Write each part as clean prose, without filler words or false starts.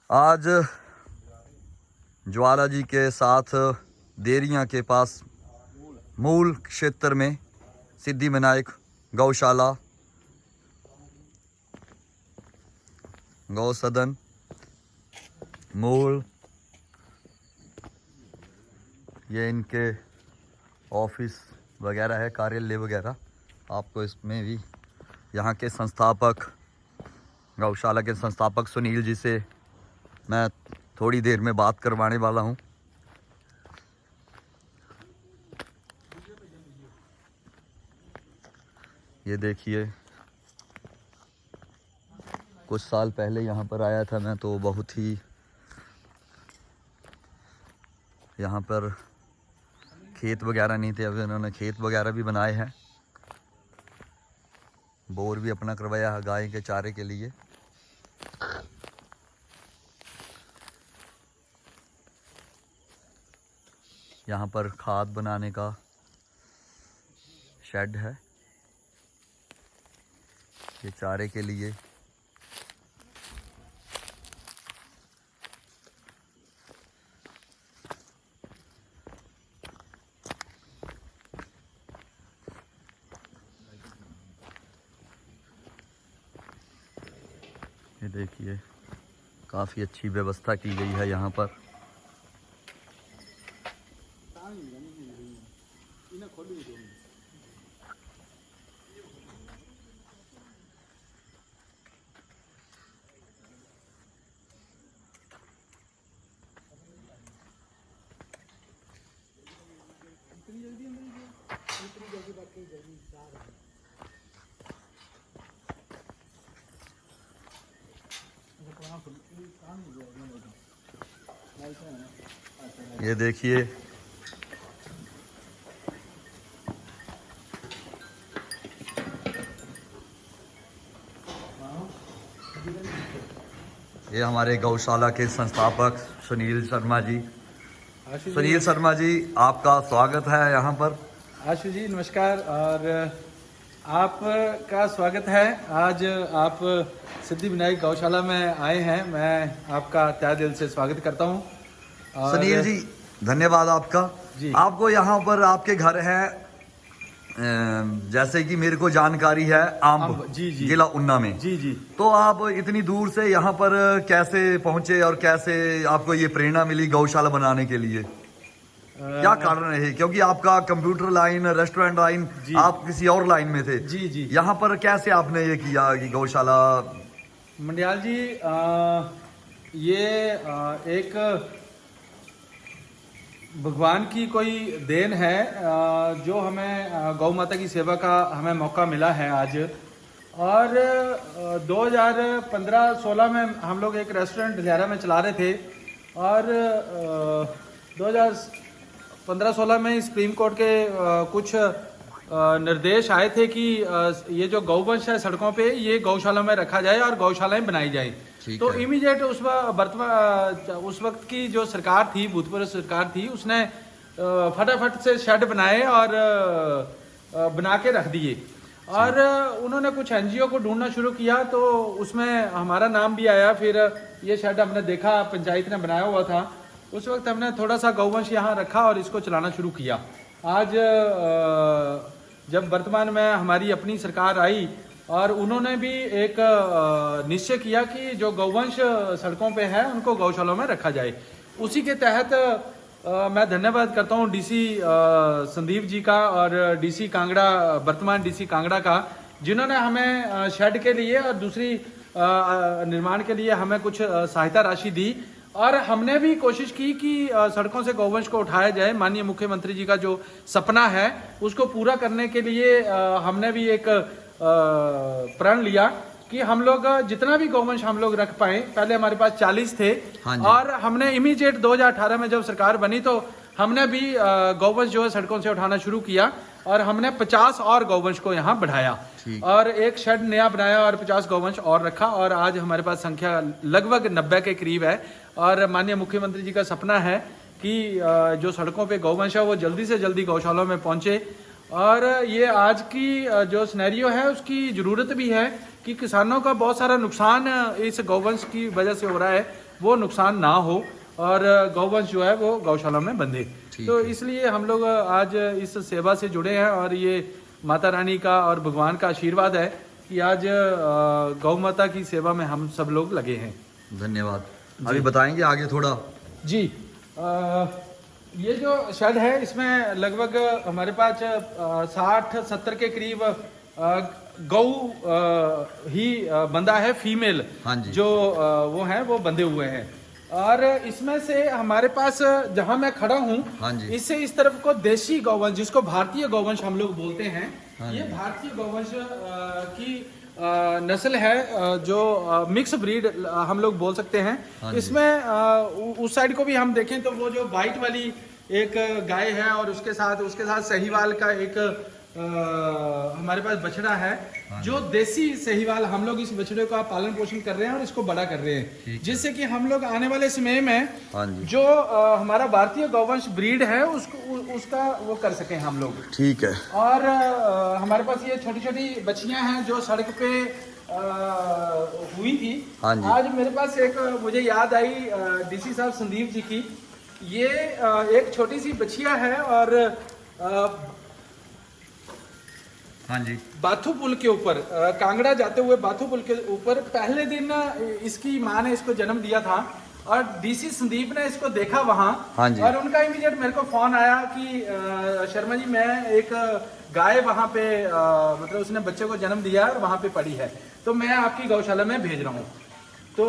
आज ज्वाला जी के साथ देरियां के पास मूल क्षेत्र में सिद्धि विनायक गौशाला, गौ सदन, मूल, ये इनके ऑफिस वगैरह है, कार्यालय वगैरह। आपको इसमें भी यहाँ के संस्थापक, गौशाला के संस्थापक सुनील जी से मैं थोड़ी देर में बात करवाने वाला हूँ। ये देखिए, कुछ साल पहले यहाँ पर आया था मैं, तो बहुत ही यहाँ पर खेत वगैरह नहीं थे। अब इन्होंने खेत वगैरह भी बनाए हैं, बोर भी अपना करवाया है गाय के चारे के लिए। यहाँ पर खाद बनाने का शेड है, ये चारे के लिए। ये देखिए, काफ़ी अच्छी व्यवस्था की गई है यहाँ पर। ये देखिए, ये हमारे गौशाला के संस्थापक सुनील शर्मा जी। सुनील शर्मा जी, आपका स्वागत है यहाँ पर। आशु जी नमस्कार, और आपका स्वागत है। आज आप सिद्धि विनायक गौशाला में आए हैं, मैं आपका तहे दिल से स्वागत करता हूँ। सुनील जी, धन्यवाद आपका जी। आपको यहाँ पर आपके घर है, जैसे कि मेरे को जानकारी है, आम्ब जी जी, जिला उन्ना में। जी जी। तो आप इतनी दूर से यहाँ पर कैसे पहुँचे और कैसे आपको ये प्रेरणा मिली गौशाला बनाने के लिए? क्या कारण है? क्योंकि आपका कंप्यूटर लाइन, रेस्टोरेंट लाइन, आप किसी और लाइन में थे। जी जी। यहाँ पर कैसे आपने ये किया कि गौशाला? मंडियाल जी, ये एक भगवान की कोई देन है, जो हमें गौ माता की सेवा का हमें मौका मिला है आज। और 2015-16 में हम लोग एक रेस्टोरेंट ढलियारा में चला रहे थे, और 2015-16 में सुप्रीम कोर्ट के कुछ निर्देश आए थे कि ये जो गौवंश है सड़कों पे, ये गौशाला में रखा जाए और गौशालाएं बनाई जाए। तो इमीडिएट उस वक्त की जो सरकार थी, भूतपूर्व सरकार थी, उसने फटाफट से शेड बनाए और बना के रख दिए। और उन्होंने कुछ एनजीओ को ढूंढना शुरू किया, तो उसमें हमारा नाम भी आया। फिर ये शेड हमने देखा, पंचायत ने बनाया हुआ था। उस वक्त हमने थोड़ा सा गौवंश यहाँ रखा और इसको चलाना शुरू किया। आज जब वर्तमान में हमारी अपनी सरकार आई और उन्होंने भी एक निश्चय किया कि जो गौवंश सड़कों पे है उनको गौशालों में रखा जाए, उसी के तहत मैं धन्यवाद करता हूँ डीसी संदीप जी का और डीसी कांगड़ा, वर्तमान डीसी कांगड़ा का, जिन्होंने हमें शेड के लिए और दूसरी निर्माण के लिए हमें कुछ सहायता राशि दी। और हमने भी कोशिश की कि सड़कों से गौवंश को उठाया जाए। माननीय मुख्यमंत्री जी का जो सपना है उसको पूरा करने के लिए हमने भी एक प्रण लिया कि हम लोग जितना भी गौवंश हम लोग रख पाए। पहले हमारे पास 40 थे, और हमने इमीडिएट 2018 में जब सरकार बनी तो हमने भी गौवंश जो है सड़कों से उठाना शुरू किया, और हमने 50 और गौवंश को यहाँ बढ़ाया और एक शेड नया बनाया और 50 गौवंश और रखा, और आज हमारे पास संख्या लगभग 90 के करीब है। और माननीय मुख्यमंत्री जी का सपना है कि जो सड़कों पे गौवंश है वो जल्दी से जल्दी गौशालों में पहुंचे। और ये आज की जो सिनेरियो है उसकी ज़रूरत भी है कि किसानों का बहुत सारा नुकसान इस गौवंश की वजह से हो रहा है। वो नुकसान ना हो और गौवंश जो है वो गौशाला में बंधे। तो इसलिए हम लोग आज इस सेवा से जुड़े हैं और ये माता रानी का और भगवान का आशीर्वाद है कि आज गौ माता की सेवा में हम सब लोग लगे हैं। धन्यवाद। अभी बताएंगे आगे थोड़ा। जी, ये जो शेड है इसमें लगभग हमारे पास 60-70 के करीब गौ ही बंधा है, फीमेल। हाँ जी। जो वो हैं वो बंधे हुए हैं और इसमें से हमारे पास जहां मैं खड़ा हूं, हाँ जी। इससे इस तरफ को देशी गौवंश, जिसको भारतीय गौवंश हम लोग बोलते हैं, हाँ ये जी। भारतीय गौवंश की नस्ल है, जो मिक्स ब्रीड हम लोग बोल सकते हैं। हाँ जी। इसमें उस साइड को भी हम देखें तो वो जो वाइट वाली एक गाय है और उसके साथ सहीवाल का एक हमारे पास बछड़ा है। हाँ जो देसी सहीवाल, हम लोग इस बछड़े का पालन पोषण कर रहे हैं और इसको बड़ा कर रहे हैं, जिससे कि हम लोग आने वाले समय में हाँ जी। जो हमारा भारतीय गौवंश ब्रीड है उसका वो कर सकें हम लोग। ठीक है। और हमारे पास ये छोटी छोटी बच्चियां हैं जो सड़क पे हुई थी। हाँ जी। आज मेरे पास एक मुझे याद आई डीसी साहब संदीप जी की। ये एक छोटी सी बच्चिया है और हाँ जी। बाथू पुल के ऊपर, कांगड़ा जाते हुए बाथू पुल के ऊपर पहले दिन इसकी माँ ने इसको जन्म दिया था और डीसी संदीप ने इसको देखा वहाँ। हाँ जी। और उनका इमीडिएट मेरे को फोन आया कि शर्मा जी, मैं एक गाय वहाँ पे मतलब उसने बच्चे को जन्म दिया और वहाँ पे पड़ी है, तो मैं आपकी गौशाला में भेज रहा हूँ। तो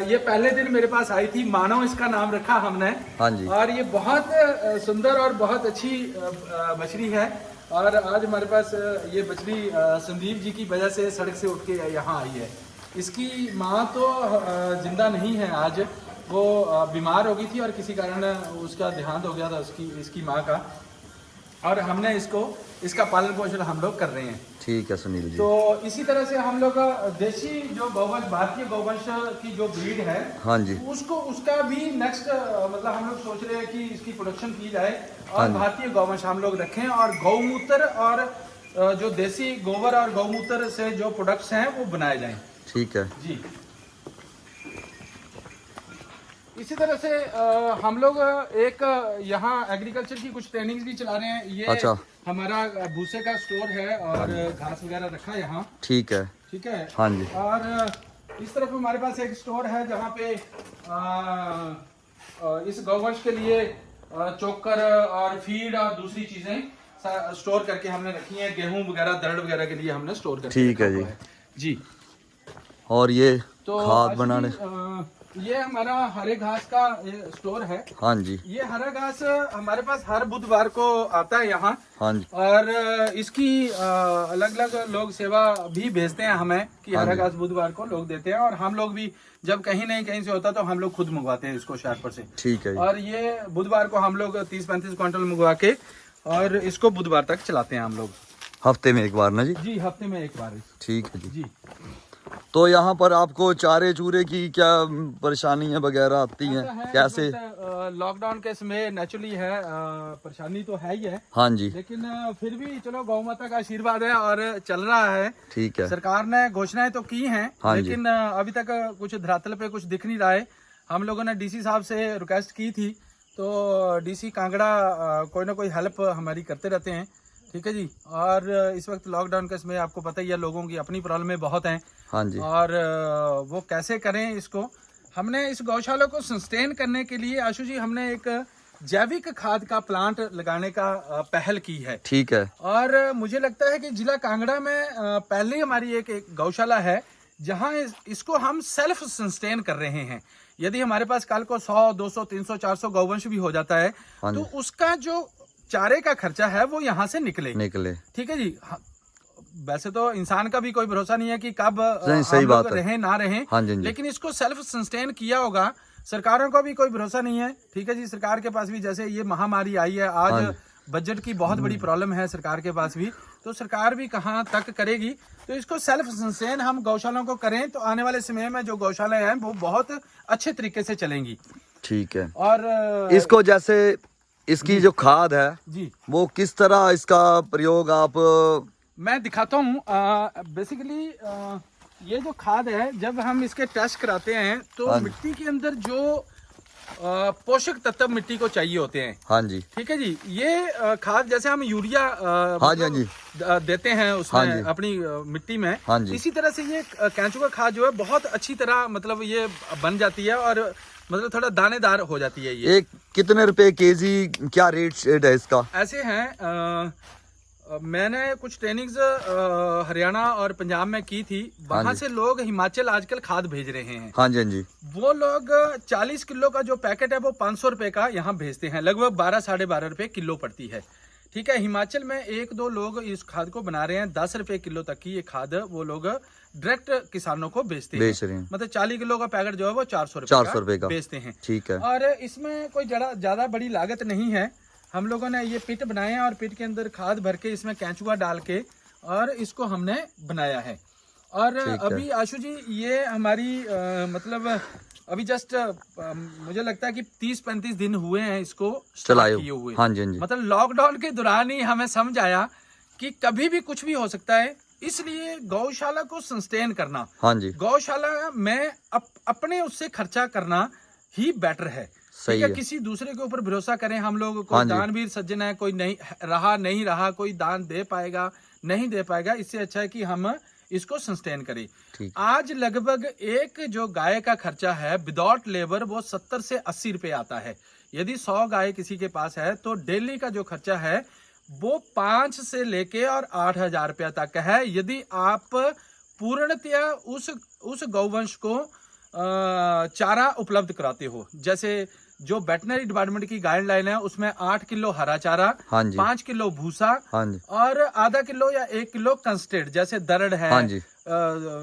ये पहले दिन मेरे पास आई थी, मानव इसका नाम रखा हमने। हाँ जी। और ये बहुत सुंदर और बहुत अच्छी बछड़ी है और आज हमारे पास ये बछड़ी संदीप जी की वजह से सड़क से उठ के यहाँ आई है। इसकी माँ तो जिंदा नहीं है आज, वो बीमार हो गई थी और किसी कारण उसका देहांत हो गया था इसकी माँ का, और हमने इसका पालन पोषण हम लोग कर रहे हैं। ठीक है सुनील जी। तो इसी तरह से हम लोग देशी जो गौवंश, भारतीय गौवंश की जो ब्रीड है, हाँ जी, उसका भी नेक्स्ट मतलब हम लोग सोच रहे हैं कि इसकी प्रोडक्शन की जाए और हाँ भारतीय गौवंश हम लोग रखें और गौमूत्र और जो देसी गोबर और गौमूत्र से जो प्रोडक्ट्स हैं वो बनाए जाएं। ठीक है जी। इसी तरह से हम लोग एक यहाँ एग्रीकल्चर की कुछ ट्रेनिंग्स भी चला रहे हैं। ये अच्छा। हमारा भूसे का स्टोर है और घास वगैरह रखा है यहाँ। ठीक है। ठीक है। हाँ जी। और इस तरफ हमारे पास एक स्टोर है जहाँ पे इस गौवंश के लिए चोकर और फीड और दूसरी चीजें स्टोर करके हमने रखी हैं। गेहूं वगैरह, दरड़ वगैरह के लिए हमने स्टोर करके ठीक है जी। जी। और ये तो खाद बनाने, ये हमारा हरे घास का स्टोर है। हाँ जी। ये हरा घास हमारे पास हर बुधवार को आता है यहाँ। हाँ जी। और इसकी अलग अलग लोग सेवा भी भेजते हैं हमें कि हाँ हरा जी। घास बुधवार को लोग देते हैं और हम लोग भी जब कहीं नहीं कहीं से होता तो हम लोग खुद मंगवाते हैं इसको शाहपुर से। ठीक है जी। और ये बुधवार को हम लोग 30-35 क्विंटल मंगवा के और इसको बुधवार तक चलाते हैं हम लोग। हफ्ते में एक बार ना जी? जी, हफ्ते में एक बार। ठीक है जी। जी। तो यहाँ पर आपको चारे चूरे की क्या परेशानियाँ वगैरह आती हैं, कैसे? लॉकडाउन के समय नेचुरली है, परेशानी तो है ही है। हाँ जी। लेकिन फिर भी चलो गौ माता का आशीर्वाद है और चल रहा है। ठीक है। सरकार ने घोषणाएं तो की हैं, हाँ जी। लेकिन अभी तक कुछ धरातल पे कुछ दिख नहीं रहा है। हम लोगों ने डीसी साहब से रिक्वेस्ट की थी, तो डीसी कांगड़ा कोई ना कोई हेल्प हमारी करते रहते हैं। ठीक है जी। और इस वक्त लॉकडाउन के समय आपको पता ही है, लोगों की अपनी प्रॉब्लमें बहुत हैं। हाँ जी। और वो कैसे करें इसको, हमने इस गौशाला को सस्टेन करने के लिए आशु जी हमने एक जैविक खाद का प्लांट लगाने का पहल की है। ठीक है। और मुझे लगता है कि जिला कांगड़ा में पहले हमारी एक गौशाला है जहां इसको हम सेल्फ सस्टेन कर रहे हैं। यदि हमारे पास कल को 100, 200, 300, 400 गौवंश भी हो जाता है तो उसका जो चारे का खर्चा है वो यहाँ से निकले। ठीक है जी। वैसे तो इंसान का भी कोई भरोसा नहीं है कि कब सही बात है, रहे ना रहे। हाँ जी। लेकिन इसको सेल्फ सस्टेन किया होगा। सरकारों का भी कोई भरोसा नहीं है। ठीक है जी। सरकार के पास भी जैसे ये महामारी आई है, आज बजट की बहुत बड़ी प्रॉब्लम है सरकार के पास भी, तो सरकार भी कहाँ तक करेगी। तो इसको सेल्फ सस्टेन हम गौशालाओं को करें तो आने वाले समय में जो गौशालाएं हैं वो बहुत अच्छे तरीके से चलेंगी। ठीक है। और इसको जैसे इसकी जो खाद है जी, वो किस तरह इसका प्रयोग आप? मैं दिखाता हूँ। बेसिकली ये जो खाद है जब हम इसके टेस्ट कराते हैं तो हाँ जी। मिट्टी के अंदर जो पोषक तत्व मिट्टी को चाहिए होते हैं, हाँ जी। ठीक है जी। ये खाद जैसे हम यूरिया हाँ जी, हाँ जी। देते हैं हाँ उसमें जी। अपनी मिट्टी में, हाँ जी। इसी तरह से ये केंचुआ खाद जो है बहुत अच्छी तरह मतलब ये बन जाती है और मतलब थोड़ा दानेदार हो जाती है। ये एक कितने रुपए केजी, क्या रेट है इसका? ऐसे हैं मैंने कुछ ट्रेनिंग्स हरियाणा और पंजाब में की थी, हाँ वहां जी। से लोग हिमाचल आजकल खाद भेज रहे हैं। हाँ जी, हाँ जी। वो लोग 40 किलो का जो पैकेट है वो 500 रुपए का यहाँ भेजते हैं, लगभग 12 साढ़े 12 रुपए किलो पड़ती है। ठीक है, हिमाचल में एक दो लोग इस खाद को बना रहे हैं, 10 रुपए किलो तक की ये खाद वो लोग डायरेक्ट किसानों को बेच रहे हैं। मतलब 40 किलो का पैकेट जो है वो 400 रुपए का बेचते हैं। ठीक है। और इसमें कोई ज्यादा बड़ी लागत नहीं है। हम लोगों ने ये पिट बनाए हैं और पिट के अंदर खाद भर के इसमें केंचुआ डाल के और इसको हमने बनाया है। और अभी आशु जी ये हमारी मतलब अभी जस्ट मुझे लगता है कि 30-35 दिन हुए हैं इसको चलाए हुए। हाँ जी, हाँ जी। मतलब लॉकडाउन के दौरान ही हमें समझ आया कि कभी भी कुछ भी हो सकता है, इसलिए गौशाला को सस्टेन करना, हाँ जी, गौशाला में अपने उससे खर्चा करना ही बेटर है। सही है। किसी दूसरे के ऊपर भरोसा करें हम लोग, कोई हाँ दानवीर सज्जन है, कोई नहीं रहा, कोई दान दे पाएगा नहीं दे पाएगा, इससे अच्छा है कि हम इसको सस्टेन करें। आज लगभग एक जो गाय का खर्चा है विदाउट लेबर वो 70 से 80 रुपए आता है। यदि 100 गाय किसी के पास है तो डेली का जो खर्चा है वो 5 से लेके और 8,000 रुपया तक है, यदि आप पूर्णतया उस गौवंश को चारा उपलब्ध कराते हो। जैसे जो वेटनरी डिपार्टमेंट की गाइडलाइन है उसमें 8 किलो हरा चारा, हाँ जी, 5 किलो भूसा, हाँ जी, और आधा किलो या 1 किलो कंस्टेड जैसे दरड़ है, हाँ जी,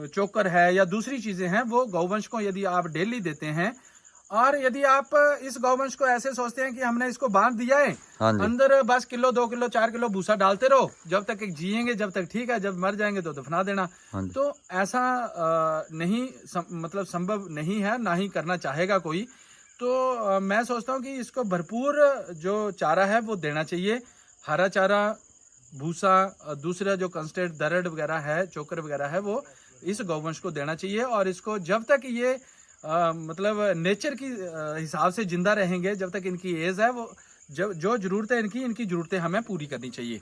चोकर है या दूसरी चीजें हैं, वो गौवंश को यदि आप डेली देते हैं। और यदि आप इस गौवंश को ऐसे सोचते हैं कि हमने इसको बांध दिया है, हाँ अंदर बस किलो 2 किलो 4 किलो भूसा डालते रहो, जब तक जिएंगे जब तक ठीक है, जब मर जाएंगे तो दफना देना, तो ऐसा नहीं मतलब संभव नहीं है, ना ही करना चाहेगा कोई। तो मैं सोचता हूँ कि इसको भरपूर जो चारा है वो देना चाहिए, हरा चारा, भूसा, दूसरा जो कंस्टेड दरड़ वगैरह है, चोकर वगैरह है, वो इस गौवंश को देना चाहिए। और इसको जब तक ये मतलब नेचर की हिसाब से जिंदा रहेंगे, जब तक इनकी एज है, वो जो जरूरतें इनकी जरूरतें हमें पूरी करनी चाहिए।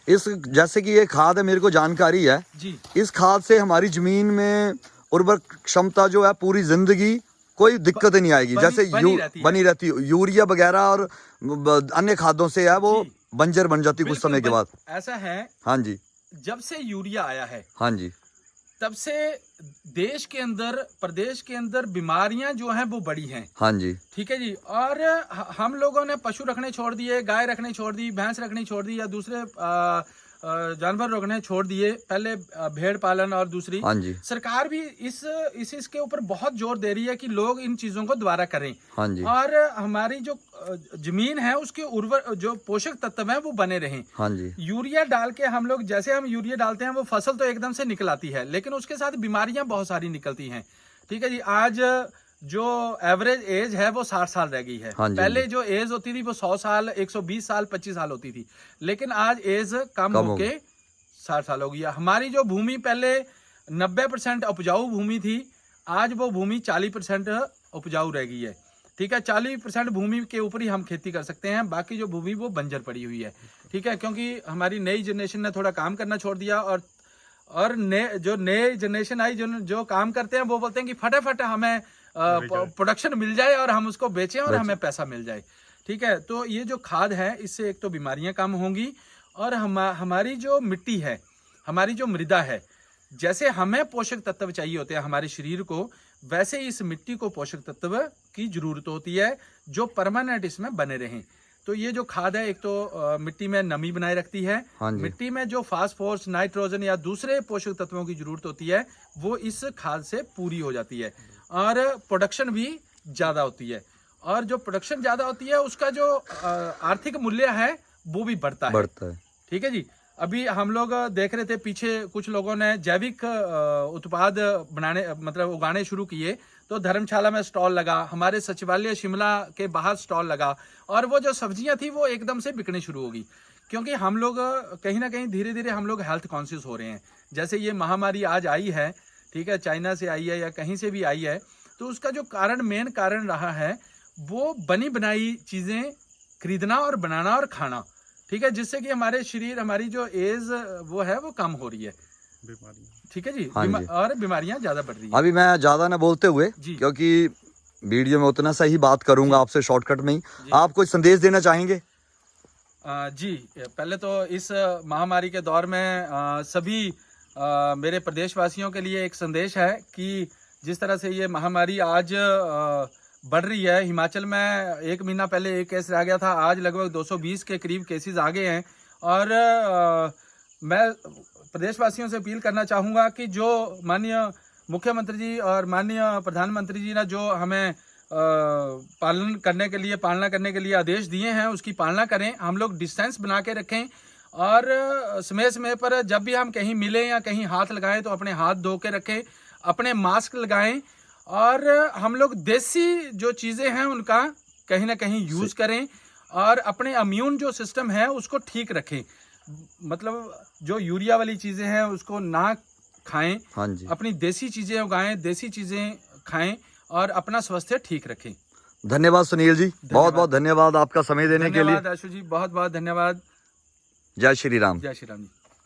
इस जैसे कि ये खाद है, मेरे को जानकारी है जी, इस खाद से हमारी जमीन में उर्वर क्षमता जो है पूरी जिंदगी कोई दिक्कत नहीं आएगी। जैसे बनी रहती यूरिया वगैरह और अन्य खादों से है वो बंजर बन जाती कुछ समय के बाद। ऐसा है, हाँ जी, जब से यूरिया आया है, हाँ जी, तब से देश के अंदर, प्रदेश के अंदर बीमारियां जो हैं वो बढ़ी हैं। हाँ जी, ठीक है जी। और हम लोगों ने पशु रखने छोड़ दिए, गाय रखने छोड़ दी, भैंस रखनी छोड़ दी, या दूसरे जानवर रखने छोड़ दिए, पहले भेड़ पालन और दूसरी। हाँ जी, सरकार भी इसके ऊपर बहुत जोर दे रही है कि लोग इन चीजों को दोबारा करें। हाँ जी, और हमारी जो जमीन है उसके उर्वर जो पोषक तत्व है वो बने रहें। हाँ जी, यूरिया डाल के हम लोग, जैसे हम यूरिया डालते हैं वो फसल तो एकदम से निकल आती है, लेकिन उसके साथ बीमारियां बहुत सारी निकलती हैं। ठीक है जी। आज जो एवरेज एज है वो 60 साल रह गई है। हाँ जी, पहले जो एज होती थी वो 100 साल, 120 साल, 25 साल होती थी, लेकिन आज एज कम होके 60 साल हो गई है। हमारी जो भूमि पहले 90% उपजाऊ भूमि थी, आज वो भूमि 40% उपजाऊ रह गई है। ठीक है, 40% भूमि के ऊपर ही हम खेती कर सकते हैं, बाकी जो भूमि वो बंजर पड़ी हुई है। ठीक है, क्योंकि हमारी नई जनरेशन ने थोड़ा काम करना छोड़ दिया, और जो नई जनरेशन आई जो काम करते हैं वो बोलते हैं कि फटाफट हमें प्रोडक्शन मिल जाए और हम उसको बेचें और हमें पैसा मिल जाए। ठीक है, तो ये जो खाद है इससे एक तो बीमारियां कम होंगी, और हमारी जो मिट्टी है, हमारी जो मृदा है, जैसे हमें पोषक तत्व चाहिए होते हैं हमारे शरीर को, वैसे इस मिट्टी को पोषक तत्व की जरूरत होती है जो परमानेंट इसमें बने रहें। तो ये जो खाद है, एक तो मिट्टी में नमी बनाए रखती है, मिट्टी में जो फास्फोरस, नाइट्रोजन या दूसरे पोषक तत्वों की जरूरत होती है वो इस खाद से पूरी हो जाती है, और प्रोडक्शन भी ज्यादा होती है। और जो प्रोडक्शन ज्यादा होती है उसका जो आर्थिक मूल्य है वो भी बढ़ता है। ठीक है जी। अभी हम लोग देख रहे थे पीछे कुछ लोगों ने जैविक उत्पाद बनाने मतलब उगाने शुरू किए, तो धर्मशाला में स्टॉल लगा, हमारे सचिवालय शिमला के बाहर स्टॉल लगा, और वो जो सब्जियां थी वो एकदम से बिकने शुरू होगी, क्योंकि हम लोग कहीं ना कहीं धीरे धीरे हम लोग हेल्थ कॉन्शियस हो रहे हैं। जैसे ये महामारी आज आई है, ठीक है, चाइना से आई है या कहीं से भी आई है, तो उसका जो मेन कारण रहा है वो बनी बनाई चीजें खरीदना और बनाना और खाना, ठीक है, जिससे कि हमारे शरीर, हमारी जो एज वो है वो कम हो रही है, ठीक है जी, हाँ जी। और बीमारियां ज्यादा बढ़ रही है। अभी मैं ज्यादा ना बोलते हुए, जी। क्योंकि वीडियो में उतना सही बात करूंगा आपसे शॉर्टकट में ही, आप कोई संदेश देना चाहेंगे? जी, पहले तो इस महामारी के दौर में सभी मेरे प्रदेशवासियों के लिए एक संदेश है कि जिस तरह से ये महामारी आज बढ़ रही है, हिमाचल में 1 महीना पहले एक केस रह गया था, आज लगभग 220 के करीब केसेस आ गए हैं। और मैं प्रदेशवासियों से अपील करना चाहूँगा कि जो माननीय मुख्यमंत्री जी और माननीय प्रधानमंत्री जी ने जो हमें पालना करने के लिए आदेश दिए हैं, उसकी पालना करें। हम लोग डिस्टेंस बना के रखें और समय समय पर जब भी हम कहीं मिलें या कहीं हाथ लगाएं तो अपने हाथ धो के रखें, अपने मास्क लगाएं और हम लोग देसी जो चीज़ें हैं उनका कहीं ना कहीं यूज़ करें और अपने इम्यून जो सिस्टम है उसको ठीक रखें। मतलब जो यूरिया वाली चीज़ें हैं उसको ना खाएं। हाँ जी। अपनी देसी चीज़ें उगाएं, देसी चीज़ें खाएं और अपना स्वास्थ्य ठीक रखें। धन्यवाद सुनील जी, बहुत बहुत धन्यवाद आपका समय देने के लिए। धन्यवाद आशु जी, बहुत बहुत धन्यवाद। जय श्री राम। जय श्री राम जी।